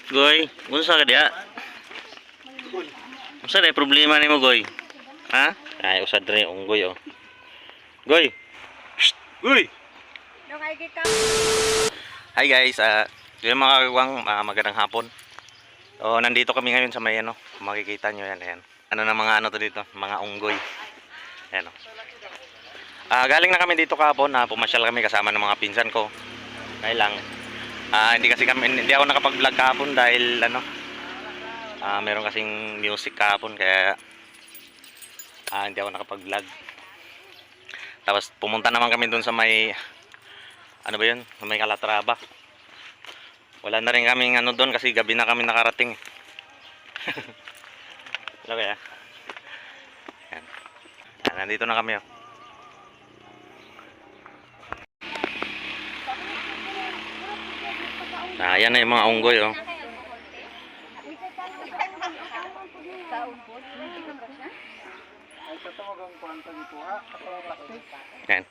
Goy, unsa ka diha? Unsa day problema nimo, Goy? Ha? Ay usad rin unggoy oh. Goy. Shh, Goy. Hi guys, yung mga kagawang magandang hapon. So, nandito kami ngayon sa may ano, makikita nyo yan, ayan. Ano na mga ano to dito, mga unggoy. Ayan oh. Galing na kami dito kahapon, pumasyal kami kasama ng mga pinsan ko. Kaya lang, hindi ako nakapag-vlog kahapon dahil ano, meron kasing music kahapon kaya hindi ako nakapag-vlog. Tapos pumunta naman kami dun sa may ano ba yun, sa may Calatrava. Wala na rin kaming ano doon kasi gabi na kami nakarating. Hello kaya. Yan. Nandito na kami oh. Ayan na yung mga unggoy oh. Yan.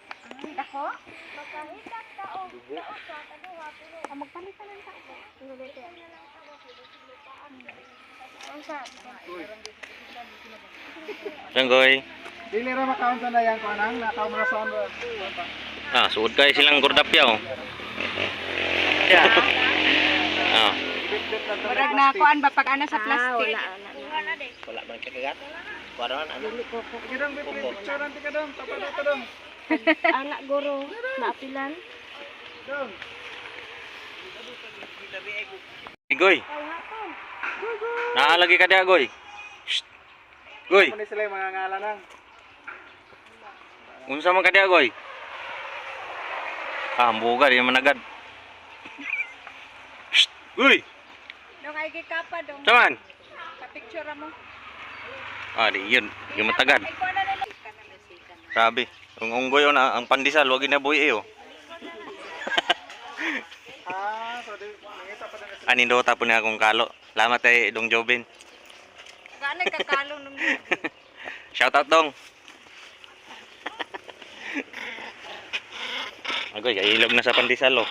Unggoy. Dili ra makaon sa yang kanang nakaw ra sa ano. Suod kay silang gordapya oh. Murag na kuan ba pag ana sa plastic. Wala man kagagat. Waron ano? Girang picture anti ka dong, tapos ka dong. Anak guro naapilan. Dong. Goy. Naalagi ka diha, Goy. Shh. Goy. Ano sila yung mga ngalan nang? Unsa man ka diha, Goy? Ambuga di man agad. Shh. Goy. Dong ay gikapa dong. Saman? Ka-picture mo. Di yun. Yung matagad. Sabi. Ang unggoy yun, ang pandesal, wag ginabuhi oh. So mangita pa din. Anindota po niya akong kalo. Salamat kay Dong Jobin. Gaano kakalo nung Shout out Dong. Agoy, ilog na sa pandesal oh.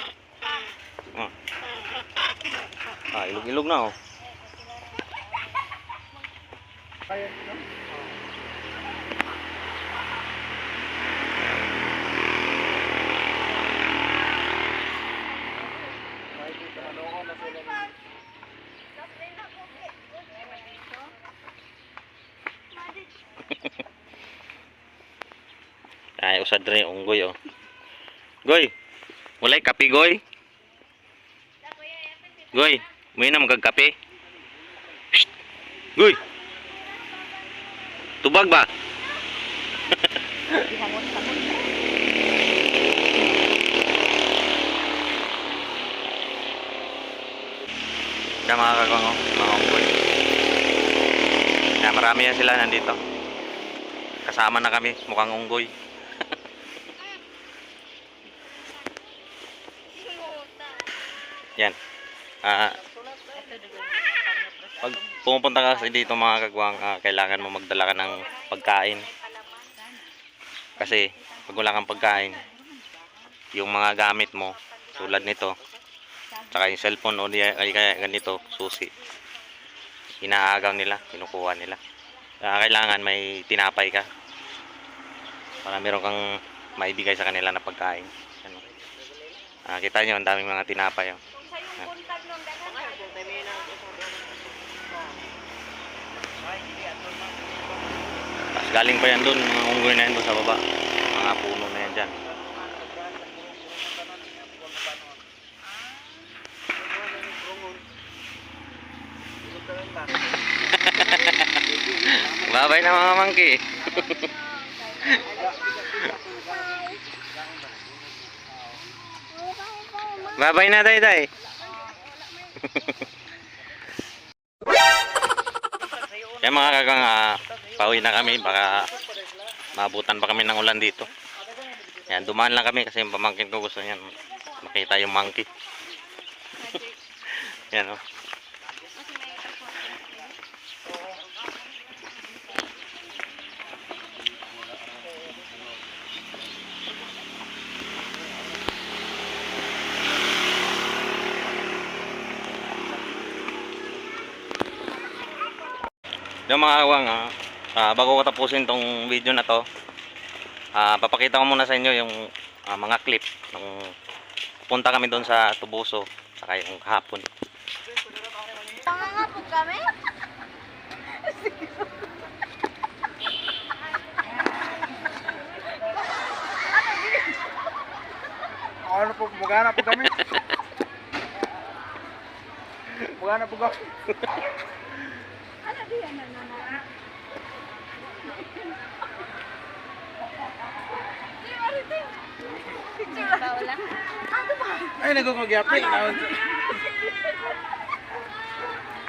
Ilog-ilog na oh. Ayan, no? Ay, usad rin unggoy oh. Goy. Walay kape, Goy. Goy, may na magkakape. Shh. Goy. Tubag ba? Kaya mga kagawang oh, mga unggoy. Kaya marami yan sila nandito. Kasama na kami, mukhang unggoy. Yan. Pag pumupunta ka kasi dito mga kagawang, kailangan mo magdala ka ng pagkain. Kasi pag wala kang pagkain, yung mga gamit mo, tulad nito, tsaka yung cellphone o ay kaya ganito, susi, inaagaw nila, kinukuha nila. Kailangan may tinapay ka para meron kang maibigay sa kanila na pagkain. Ano? Kita nyo, ang daming mga tinapay. Oh. Tapos galing pa yan dun, mga unggoy na yan dun sa baba, mga puno na yan dyan. Babay na mga monkey. Babay na day. Yan mga kagang, pauwi na kami, baka maabutan pa kami ng ulan dito. Yan, dumaan lang kami kasi yung pamangkin ko gusto niyan makita yung monkey. Yan oh. Yung mga kawang, bago ko tapusin tong video na to, papakita ko muna sa inyo yung mga clip nung punta kami doon sa Tubuso saka yung kahapon. Pangangapog kami? Ano po, mugana po kami. Mugana po kami. Ano diyan na na? Wala. Ano ba? Ay, nagkukugyapil.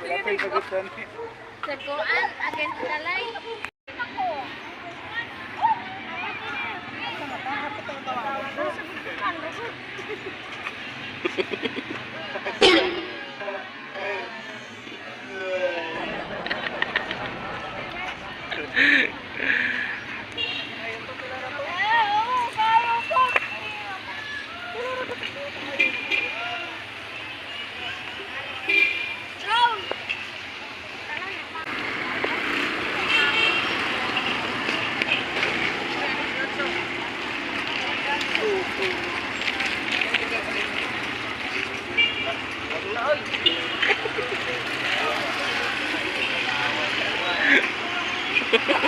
Gyapil pagutan. Seguan against the line. Ha ha ha.